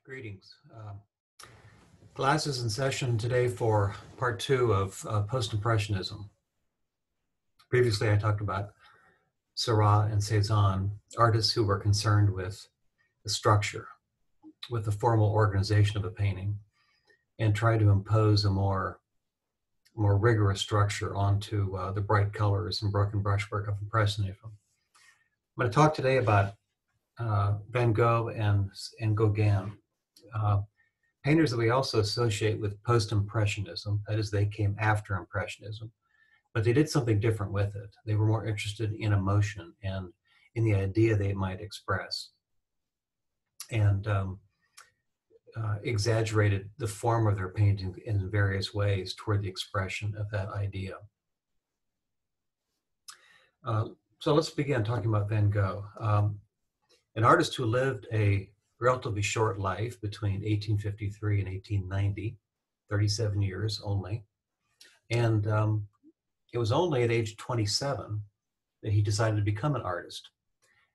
Greetings. Class is in session today for part two of Post-Impressionism. Previously, I talked about Seurat and Cezanne, artists who were concerned with the structure, with the formal organization of a painting, and tried to impose a more rigorous structure onto the bright colors and broken brushwork of Impressionism. I'm going to talk today about Van Gogh and Gauguin. Painters that we also associate with Post-Impressionism, that is, they came after Impressionism, but they did something different with it. They were more interested in emotion and in the idea they might express, and exaggerated the form of their painting in various ways toward the expression of that idea. So let's begin talking about Van Gogh, an artist who lived a relatively short life between 1853 and 1890, 37 years only. And it was only at age 27 that he decided to become an artist,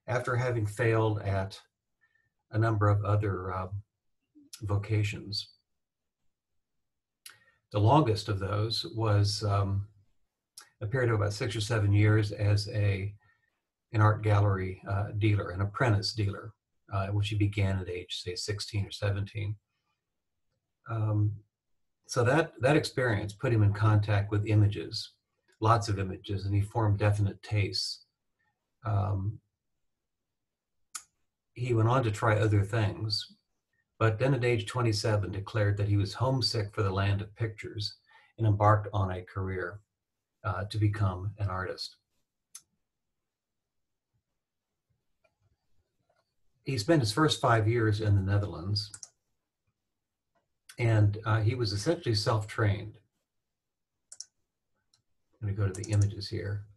after having failed at a number of other vocations. The longest of those was a period of about 6 or 7 years as an art gallery dealer, an apprentice dealer, which he began at age, say, 16 or 17. So that experience put him in contact with images, lots of images, and he formed definite tastes. He went on to try other things, but then at age 27 declared that he was homesick for the land of pictures and embarked on a career to become an artist. He spent his first 5 years in the Netherlands, and he was essentially self-trained. I'm going to go to the images here.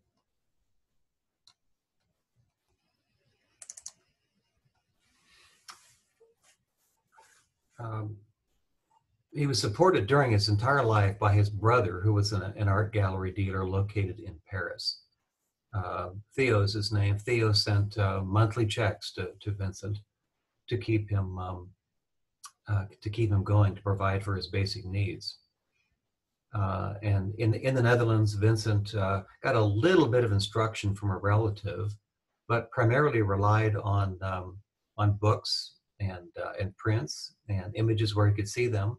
He was supported during his entire life by his brother, who was an art gallery dealer located in Paris. Theo is his name. Theo sent monthly checks to Vincent to keep him going, to provide for his basic needs. And in the Netherlands, Vincent got a little bit of instruction from a relative, but primarily relied on books and prints and images where he could see them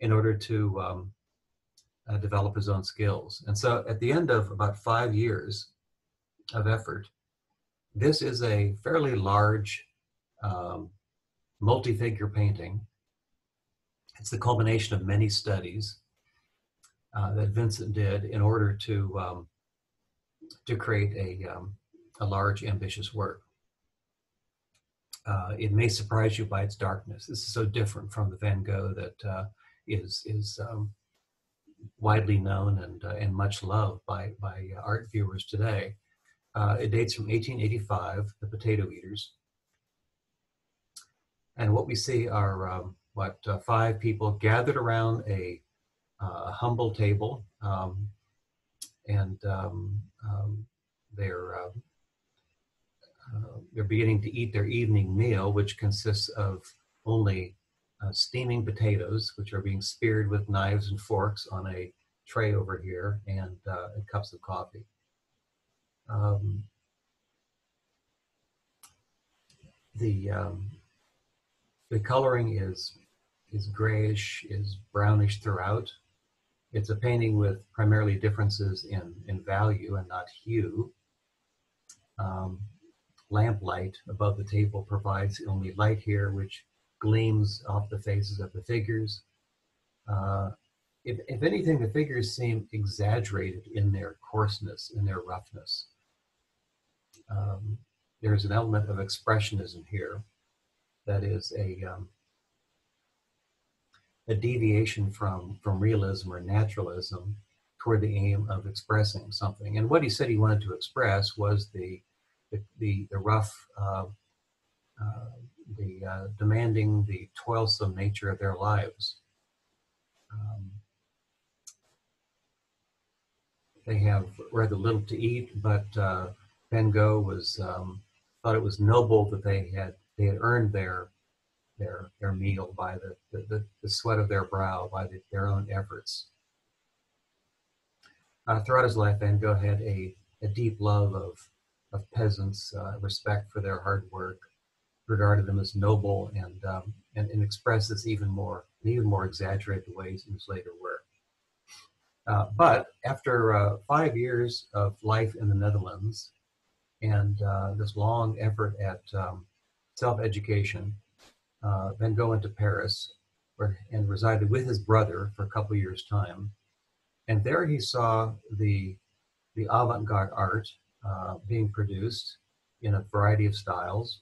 in order to develop his own skills. And so at the end of about 5 years of effort, this is a fairly large multi-figure painting. It's the culmination of many studies that Vincent did in order to create a large, ambitious work. It may surprise you by its darkness. This is so different from the Van Gogh that is widely known and much loved by art viewers today. It dates from 1885, The Potato Eaters. And what we see are 5 people gathered around a humble table, and they're beginning to eat their evening meal, which consists of only steaming potatoes, which are being speared with knives and forks on a tray over here, and cups of coffee. The coloring is grayish, is brownish throughout. It's a painting with primarily differences in value and not hue. Lamplight above the table provides only light here, which gleams off the faces of the figures. If anything, the figures seem exaggerated in their coarseness, in their roughness. There's an element of expressionism here that is a deviation from realism or naturalism toward the aim of expressing something. And what he said he wanted to express was the rough, demanding, the toilsome nature of their lives. They have rather little to eat, but Van Gogh thought it was noble that they had earned their their meal by the sweat of their brow, by their own efforts. Throughout his life, Van Gogh had a deep love of peasants, respect for their hard work, regarded them as noble, and expressed this in even more exaggerated ways in his later work. But after 5 years of life in the Netherlands and this long effort at self-education, Van Gogh went to Paris and resided with his brother for a couple of years' time. And there he saw the avant-garde art being produced in a variety of styles,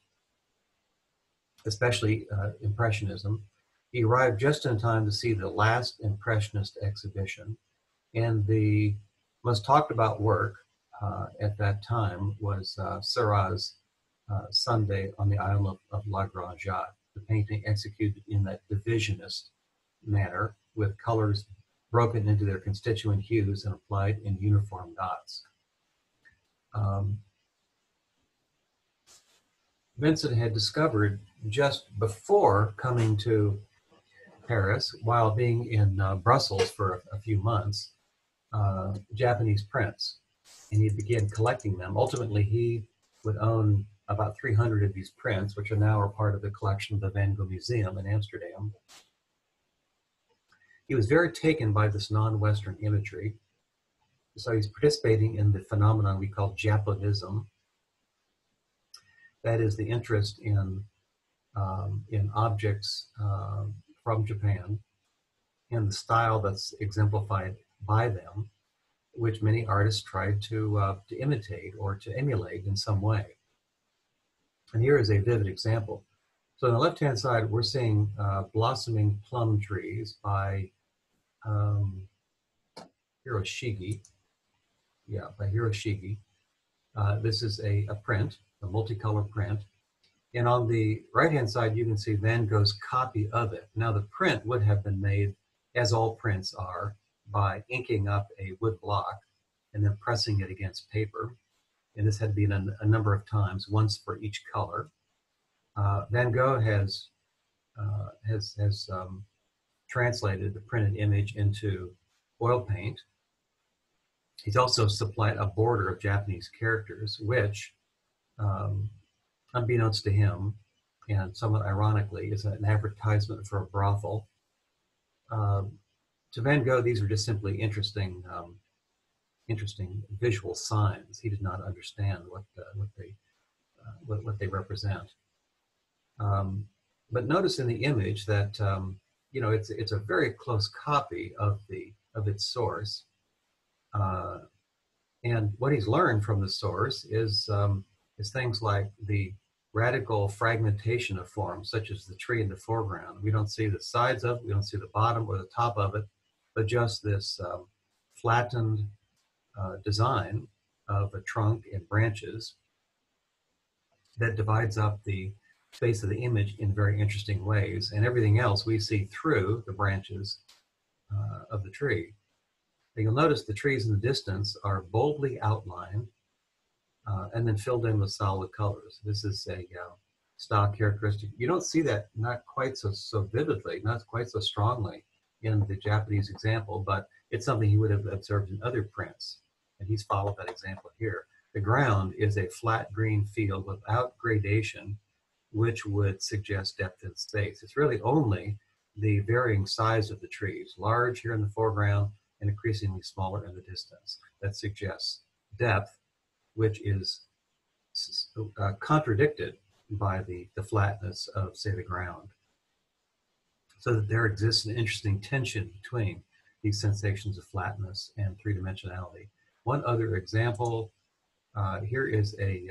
especially Impressionism. He arrived just in time to see the last Impressionist exhibition, and the most talked about work at that time was Seurat's Sunday on the Isle of La Grande Jatte, the painting executed in that divisionist manner with colors broken into their constituent hues and applied in uniform dots. Vincent had discovered just before coming to Paris, while being in Brussels for a few months, Japanese prints, and he began collecting them. Ultimately, he would own about 300 of these prints, which are now part of the collection of the Van Gogh Museum in Amsterdam. He was very taken by this non-Western imagery, so he's participating in the phenomenon we call Japonism. That is the interest in objects from Japan and the style that's exemplified by them, which many artists tried to imitate or to emulate in some way. And here is a vivid example. So on the left-hand side, we're seeing blossoming plum trees by Hiroshige. Yeah, by Hiroshige. This is a print, a multicolor print. And on the right-hand side, you can see Van Gogh's copy of it. Now, the print would have been made, as all prints are, by inking up a wood block and then pressing it against paper. And this had been a number of times, once for each color. Van Gogh has translated the printed image into oil paint. He's also supplied a border of Japanese characters, which, unbeknownst to him, and somewhat ironically, is an advertisement for a brothel. To Van Gogh, these were just simply interesting visual signs. He did not understand what they represent. But notice in the image that it's a very close copy of its source, and what he's learned from the source is things like the radical fragmentation of forms, such as the tree in the foreground. We don't see the sides of it, we don't see the bottom or the top of it, but just this flattened design of a trunk and branches that divides up the space of the image in very interesting ways, and everything else we see through the branches of the tree. And you'll notice the trees in the distance are boldly outlined and then filled in with solid colors. This is a stock characteristic. You don't see that not quite so vividly, not quite so strongly in the Japanese example, but it's something he would have observed in other prints, and he's followed that example here. The ground is a flat green field without gradation, which would suggest depth in space. It's really only the varying size of the trees, large here in the foreground and increasingly smaller in the distance, that suggests depth, which is contradicted by the flatness of, say, the ground. So that there exists an interesting tension between these sensations of flatness and three-dimensionality. One other example, here is a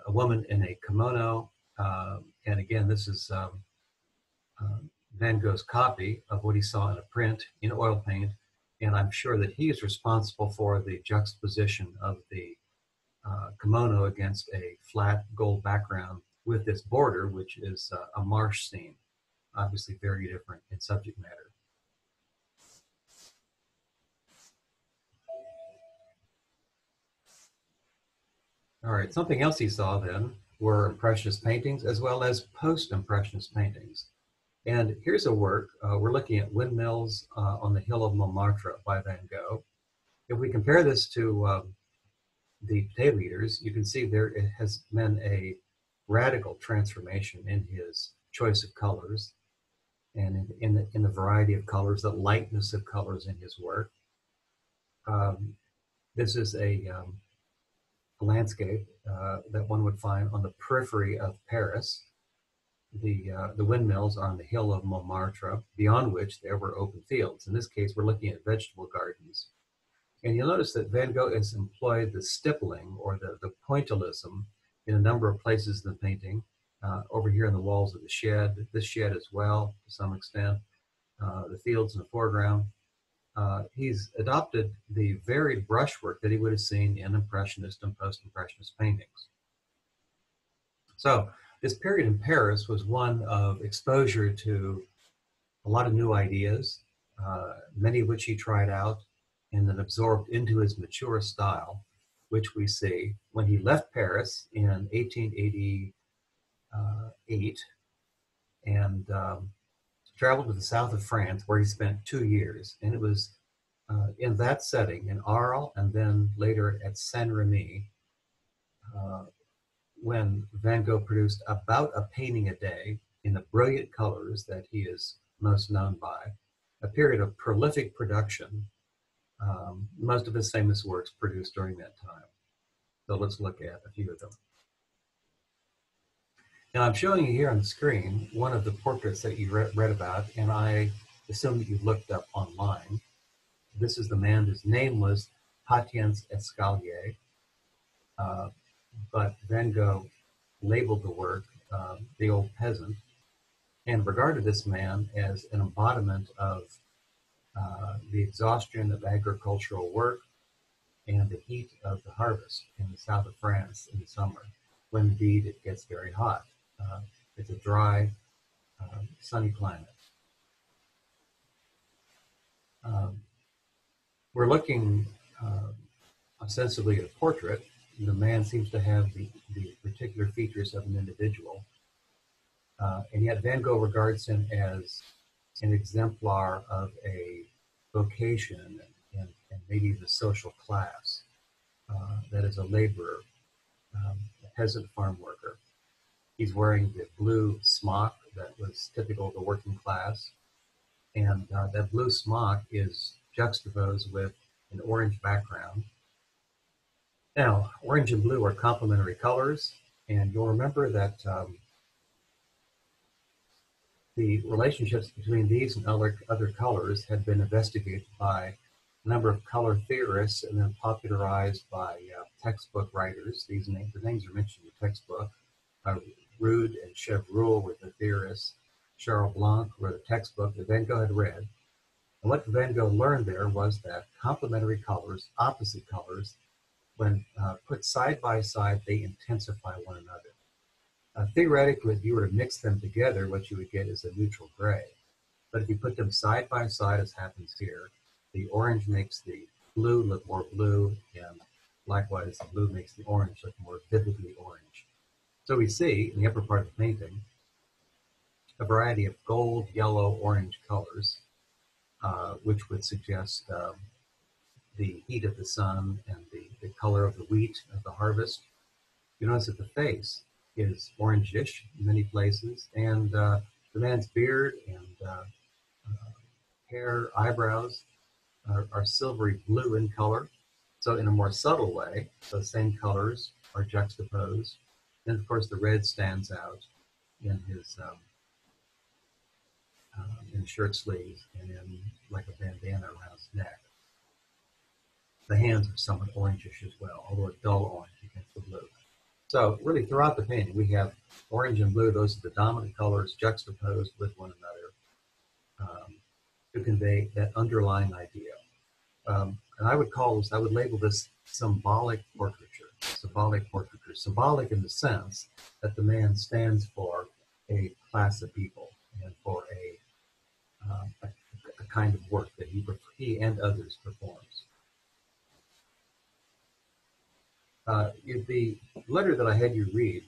woman in a kimono, and again, this is Van Gogh's copy of what he saw in a print in oil paint, and I'm sure that he is responsible for the juxtaposition of the kimono against a flat gold background with this border, which is a marsh scene, obviously very different in subject matter. All right, something else he saw then were Impressionist paintings as well as Post-Impressionist paintings. And here's a work, we're looking at Windmills on the Hill of Montmartre by Van Gogh. If we compare this to the Potato Eaters, you can see there it has been a radical transformation in his choice of colors and in the variety of colors, the lightness of colors in his work. This is a landscape that one would find on the periphery of Paris. The windmills are on the hill of Montmartre, beyond which there were open fields. In this case, we're looking at vegetable gardens. And you'll notice that Van Gogh has employed the stippling or the pointillism in a number of places in the painting. Over here on the walls of the shed, this shed as well, to some extent, the fields in the foreground. He's adopted the varied brushwork that he would have seen in Impressionist and Post-Impressionist paintings. So this period in Paris was one of exposure to a lot of new ideas, many of which he tried out and then absorbed into his mature style, which we see when he left Paris in 1888 and traveled to the south of France, where he spent 2 years. And it was in that setting, in Arles, and then later at Saint-Remy, when Van Gogh produced about a painting a day in the brilliant colors that he is most known by, a period of prolific production. Most of his famous works produced during that time. So let's look at a few of them. Now I'm showing you here on the screen one of the portraits that you read about, and I assume that you've looked up online. This is the man whose name was Patience Escalier, but Van Gogh labeled the work The Old Peasant and regarded this man as an embodiment of the exhaustion of agricultural work and the heat of the harvest in the south of France in the summer, when indeed it gets very hot. It's a dry, sunny climate. We're looking ostensibly at a portrait. The man seems to have the particular features of an individual, and yet Van Gogh regards him as an exemplar of a vocation and maybe the social class, that is a laborer, a peasant farm worker. He's wearing the blue smock that was typical of the working class, and that blue smock is juxtaposed with an orange background. Now, orange and blue are complementary colors, and you'll remember that the relationships between these and other colors have been investigated by a number of color theorists and then popularized by textbook writers. The names are mentioned in the textbook. Rude and Chevreul were the theorists. Charles Blanc wrote a textbook that Van Gogh had read. And what Van Gogh learned there was that complementary colors, opposite colors, when put side by side, they intensify one another. Theoretically, if you were to mix them together, what you would get is a neutral gray. But if you put them side by side, as happens here, the orange makes the blue look more blue, and likewise, the blue makes the orange look more vividly orange. So we see, in the upper part of the painting, a variety of gold, yellow, orange colors, which would suggest the heat of the sun and the color of the wheat of the harvest. You notice that the face is orangish in many places, and the man's beard and hair, eyebrows are silvery blue in color. So in a more subtle way, those same colors are juxtaposed. And of course, the red stands out in his shirt sleeves and in like a bandana around his neck. The hands are somewhat orangish as well, although a dull orange against the blue. So really throughout the painting, we have orange and blue. Those are the dominant colors juxtaposed with one another to convey that underlying idea. And I would label this symbolic portraiture. Symbolic in the sense that the man stands for a class of people and for a kind of work that he and others performs. The letter that I had you read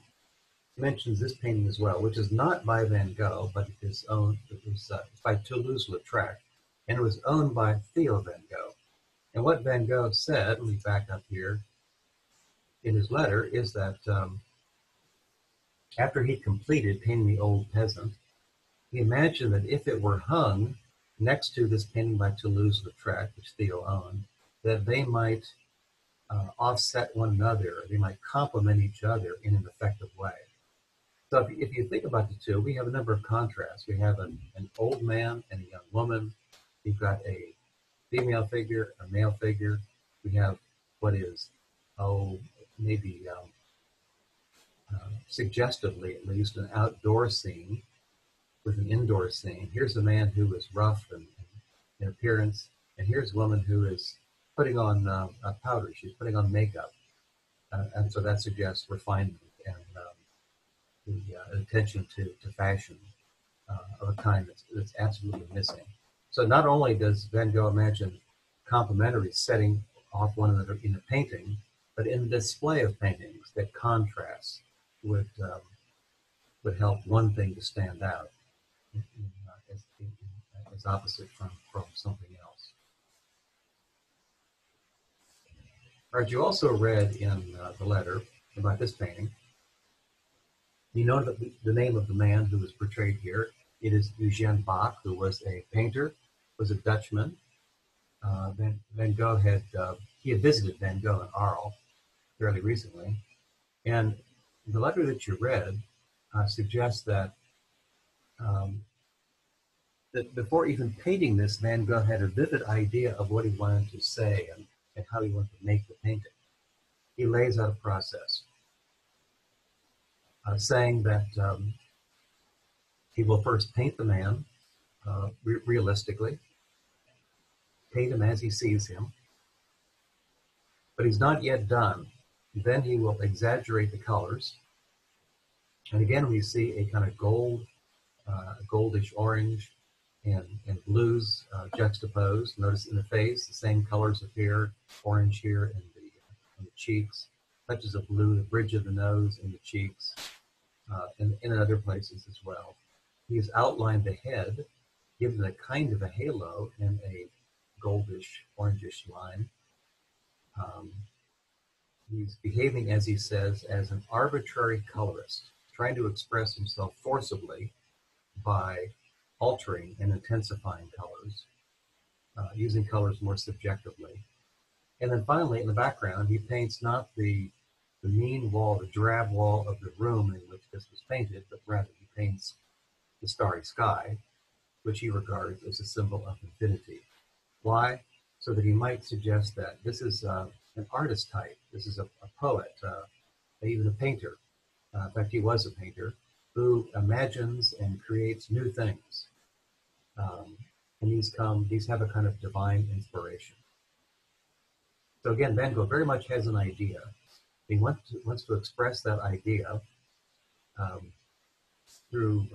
mentions this painting as well, which is not by Van Gogh, but it is owned. It was by Toulouse-Lautrec, and it was owned by Theo Van Gogh. And what Van Gogh said, let me back up here, in his letter, is that after he completed painting the old peasant, he imagined that if it were hung next to this painting by Toulouse-Lautrec, which Theo owned, that they might offset one another, or they might complement each other in an effective way. So if you think about the two, we have a number of contrasts. We have an old man and a young woman. We've got a female figure, a male figure. We have what is, maybe suggestively at least, an outdoor scene with an indoor scene. Here's a man who is rough in appearance, and here's a woman who is putting on powder. She's putting on makeup. And so that suggests refinement and the attention to fashion of a kind that's absolutely missing. So not only does Van Gogh imagine complementary setting off one another in a painting, but in the display of paintings, that contrast would help one thing to stand out as opposite from something else. All right, you also read in the letter about this painting. You know that the name of the man who was portrayed here. It is Eugène Bach, who was a painter, was a Dutchman. Van Gogh had visited Van Gogh in Arles fairly recently, and the letter that you read suggests that that before even painting this, Van Gogh had a vivid idea of what he wanted to say and how he wanted to make the painting. He lays out a process, saying that he will first paint the man realistically, paint him as he sees him, but he's not yet done. Then he will exaggerate the colors, and again we see a kind of goldish orange and blues juxtaposed. Notice in the face, the same colors appear, orange here in the cheeks, touches of blue, the bridge of the nose and the cheeks, and in other places as well. He's outlined the head, given a kind of a halo and a goldish, orangish line. He's behaving, as he says, as an arbitrary colorist, trying to express himself forcibly by altering and intensifying colors, using colors more subjectively. And then finally, in the background, he paints not the mean wall, the drab wall of the room in which this was painted, but rather he paints the starry sky, which he regards as a symbol of infinity. Why? So that he might suggest that this is an artist type, this is a poet, even a painter. In fact, he was a painter who imagines and creates new things. And these have a kind of divine inspiration. So again, Van Gogh very much has an idea. He wants to express that idea through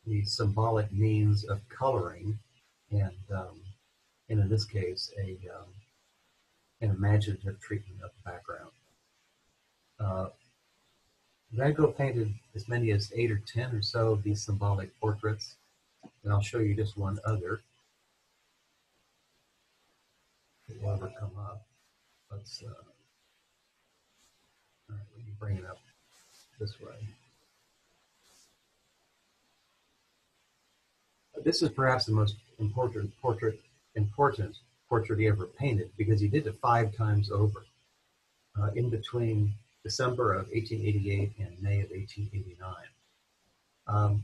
the symbolic means of coloring and in this case, an imaginative treatment of the background. Van Gogh painted as many as 8 or 10 or so of these symbolic portraits, and I'll show you just one other. It will ever come up. Let's all right, let me bring it up this way. This is perhaps the most important portrait he ever painted, because he did it 5 times over, in between December of 1888 and May of 1889.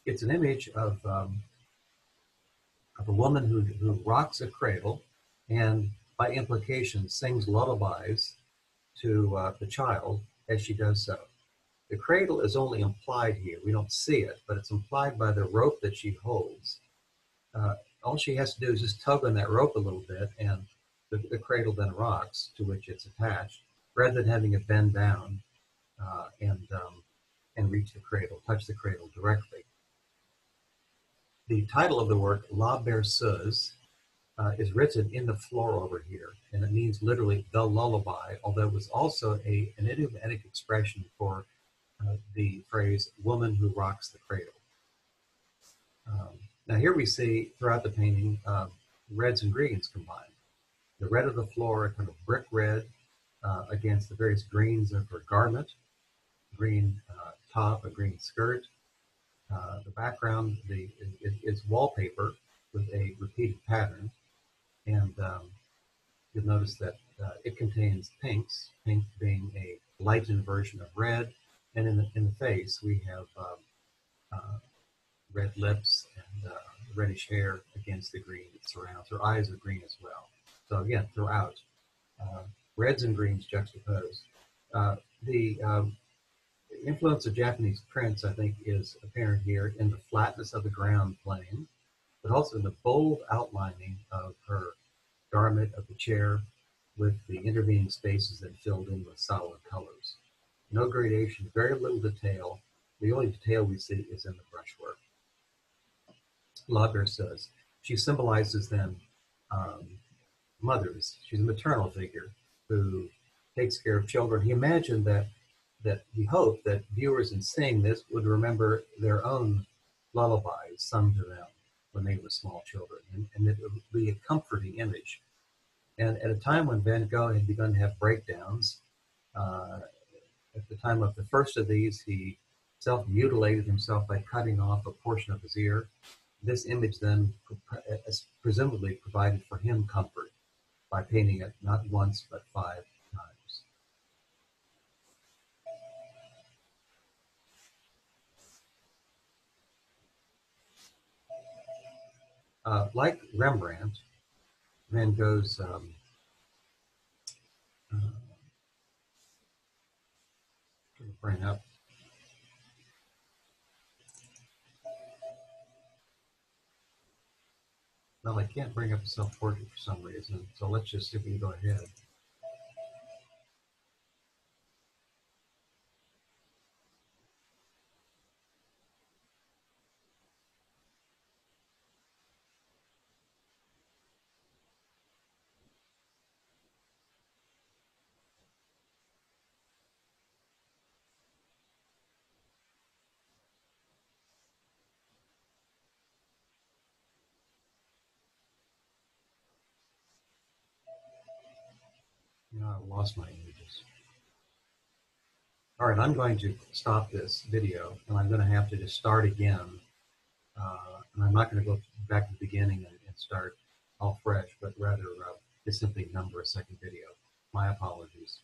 It's an image of a woman who rocks a cradle and by implication sings lullabies to the child as she does so. The cradle is only implied here. We don't see it, but it's implied by the rope that she holds. All she has to do is just tug on that rope a little bit, and the cradle then rocks, to which it's attached, rather than having it bend down and reach the cradle, touch the cradle directly. The title of the work, La Berceuse, is written in the floor over here, and it means literally the lullaby, although it was also an idiomatic expression for the phrase woman who rocks the cradle. Now here we see throughout the painting reds and greens combined. The red of the floor, a kind of brick red against the various greens of her garment, green top, a green skirt. The background is wallpaper with a repeated pattern, and you'll notice that it contains pinks, pink being a lightened version of red, and in the face we have red lips and reddish hair against the green that surrounds. Her eyes are green as well. So again, throughout, reds and greens juxtaposed. The influence of Japanese prints, I think, is apparent here in the flatness of the ground plane, but also in the bold outlining of her garment, of the chair, with the intervening spaces that filled in with solid colors. No gradation, very little detail. The only detail we see is in the brushwork. Lager says she symbolizes then mothers. She's a maternal figure who takes care of children. He imagined that he hoped that viewers in seeing this would remember their own lullabies sung to them when they were small children, and it would be a comforting image. And at a time when Van Gogh had begun to have breakdowns, at the time of the first of these, he self-mutilated himself by cutting off a portion of his ear. This image then presumably provided for him comfort by painting it not once but 5 times. Like Rembrandt, Van Gogh's bring up. Well, I can't bring up a self-portrait for some reason, so let's just see if we can go ahead. I've lost my images. All right, I'm going to stop this video, and I'm going to have to just start again. And I'm not going to go back to the beginning and start all fresh, but rather just simply number a second video. My apologies.